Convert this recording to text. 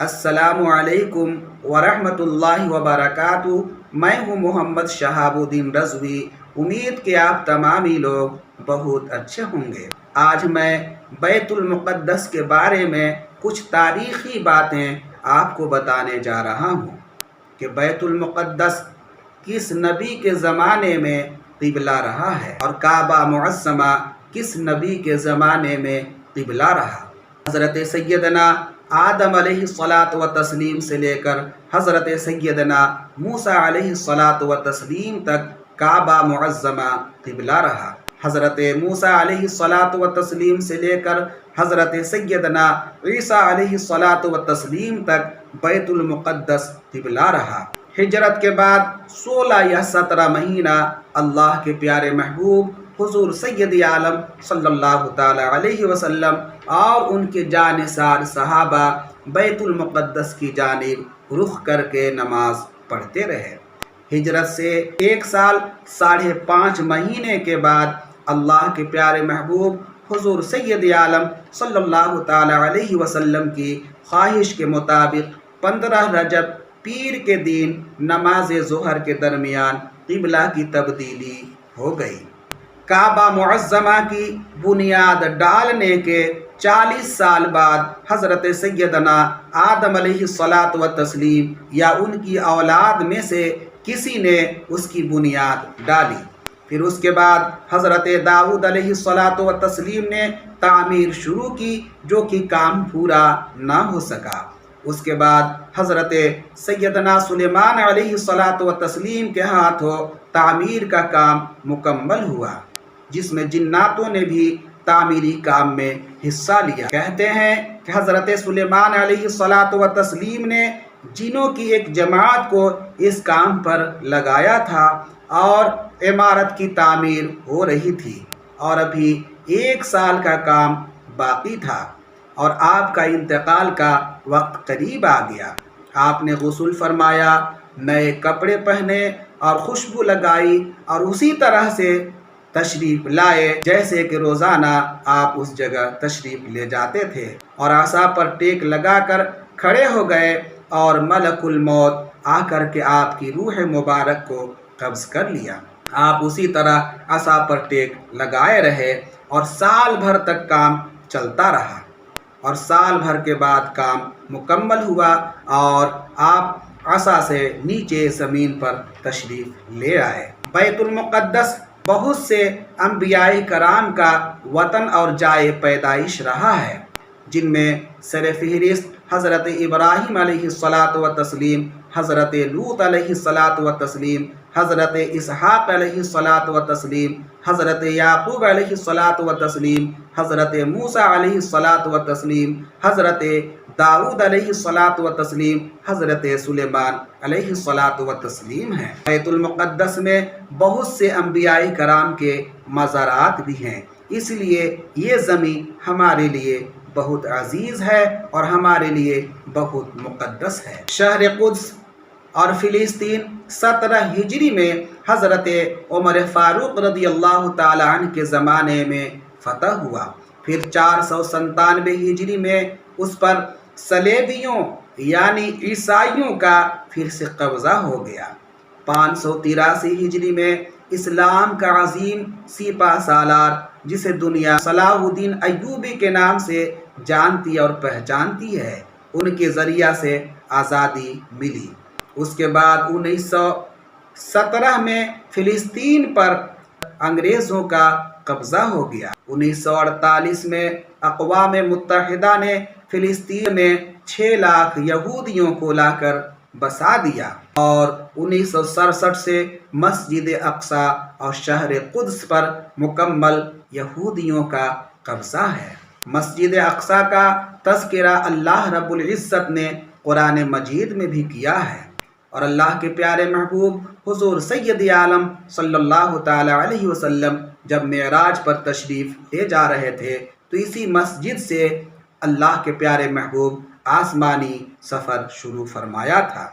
السلام علیکم ورحمۃ اللہ وبرکاتہ۔ میں ہوں محمد شہاب الدین رضوی۔ امید کہ آپ تمامی لوگ بہت اچھے ہوں گے۔ آج میں بیت المقدس کے بارے میں کچھ تاریخی باتیں آپ کو بتانے جا رہا ہوں کہ بیت المقدس کس نبی کے زمانے میں قبلہ رہا ہے اور کعبہ معظمہ کس نبی کے زمانے میں قبلہ رہا۔ حضرت سیدنا آدم علیہ الصلاۃ والتسلیم سے لے کر حضرت سیدنا موسیٰ علیہ الصلاۃ والتسلیم تک کعبہ معظمہ قبلہ رہا۔ حضرت موسیٰ علیہ الصلاۃ والتسلیم سے لے کر حضرت سیدنا عیسیٰ علیہ الصلاۃ والتسلیم تک بیت المقدس قبلہ رہا۔ ہجرت کے بعد 16 یا 17 مہینہ اللہ کے پیارے محبوب حضور سید عالم صلی اللہ تعالی علیہ وسلم اور ان کے جانثار صحابہ بیت المقدس کی جانب رخ کر کے نماز پڑھتے رہے۔ ہجرت سے 1 سال 5.5 مہینے کے بعد اللہ کے پیارے محبوب حضور سید عالم صلی اللہ تعالی علیہ وسلم کی خواہش کے مطابق 15 رجب پیر کے دن نماز ظہر کے درمیان قبلہ کی تبدیلی ہو گئی۔ کعبہ معظمہ کی بنیاد ڈالنے کے 40 سال بعد حضرت سیدنا آدم علیہ الصلاۃ والتسلیم یا ان کی اولاد میں سے کسی نے اس کی بنیاد ڈالی۔ پھر اس کے بعد حضرت داؤد علیہ الصلاۃ والتسلیم نے تعمیر شروع کی، جو کہ کام پورا نہ ہو سکا۔ اس کے بعد حضرت سیدنا سلیمان علیہ الصلاۃ والتسلیم کے ہاتھوں تعمیر کا کام مکمل ہوا، جس میں جناتوں نے بھی تعمیری کام میں حصہ لیا۔ کہتے ہیں کہ حضرت سلیمان علیہ الصلاۃ والتسلیم نے جنوں کی ایک جماعت کو اس کام پر لگایا تھا اور عمارت کی تعمیر ہو رہی تھی اور ابھی 1 سال کا کام باقی تھا اور آپ کا انتقال کا وقت قریب آ گیا۔ آپ نے غسل فرمایا، نئے کپڑے پہنے اور خوشبو لگائی اور اسی طرح سے تشریف لائے جیسے کہ روزانہ آپ اس جگہ تشریف لے جاتے تھے، اور عصا پر ٹیک لگا کر کھڑے ہو گئے اور ملک الموت آ کر کے آپ کی روح مبارک کو قبض کر لیا۔ آپ اسی طرح عصا پر ٹیک لگائے رہے اور سال بھر تک کام چلتا رہا، اور سال بھر کے بعد کام مکمل ہوا اور آپ عصا سے نیچے زمین پر تشریف لے آئے۔ بیت المقدس بہت سے انبیاء کرام کا وطن اور جائے پیدائش رہا ہے، جن میں سر فہرست حضرت ابراہیم علیہ الصلاۃ والتسلیم، حضرت لوط علیہ الصلاۃ والتسلیم، حضرت اسحاق علیہ الصلاۃ والتسلیم، حضرت یعقوب علیہ الصلاۃ والتسلیم، حضرت موسیٰ علیہ الصلاۃ والتسلیم، حضرت داؤد علیہ الصلاۃ والتسلیم، حضرت سلیمان علیہ الصلاۃ والتسلیم ہیں۔ بیت المقدس میں بہت سے انبیاء کرام کے مزارات بھی ہیں، اس لیے یہ زمین ہمارے لیے بہت عزیز ہے اور ہمارے لیے بہت مقدس ہے۔ شہر قدس اور فلسطین 17 ہجری میں حضرت عمر فاروق رضی اللہ تعالی عنہ کے زمانے میں فتح ہوا۔ پھر 497 ہجری میں اس پر صلیبیوں یعنی عیسائیوں کا پھر سے قبضہ ہو گیا۔ 583 ہجری میں اسلام کا عظیم سپہ سالار، جسے دنیا صلاح الدین ایوبی کے نام سے جانتی اور پہچانتی ہے، ان کے ذریعہ سے آزادی ملی۔ اس کے بعد 1917 میں فلسطین پر انگریزوں کا قبضہ ہو گیا۔ 1948 میں اقوام متحدہ نے فلسطین میں 6 لاکھ یہودیوں کو لا کر بسا دیا، اور 1967 سے مسجد اقصی اور شہر قدس پر مکمل یہودیوں کا قبضہ ہے۔ مسجد اقصی کا تذکرہ اللہ رب العزت نے قرآن مجید میں بھی کیا ہے، اور اللہ کے پیارے محبوب حضور سید عالم صلی اللہ تعالی علیہ وسلم جب معراج پر تشریف لے جا رہے تھے تو اسی مسجد سے اللہ کے پیارے محبوب آسمانی سفر شروع فرمایا تھا۔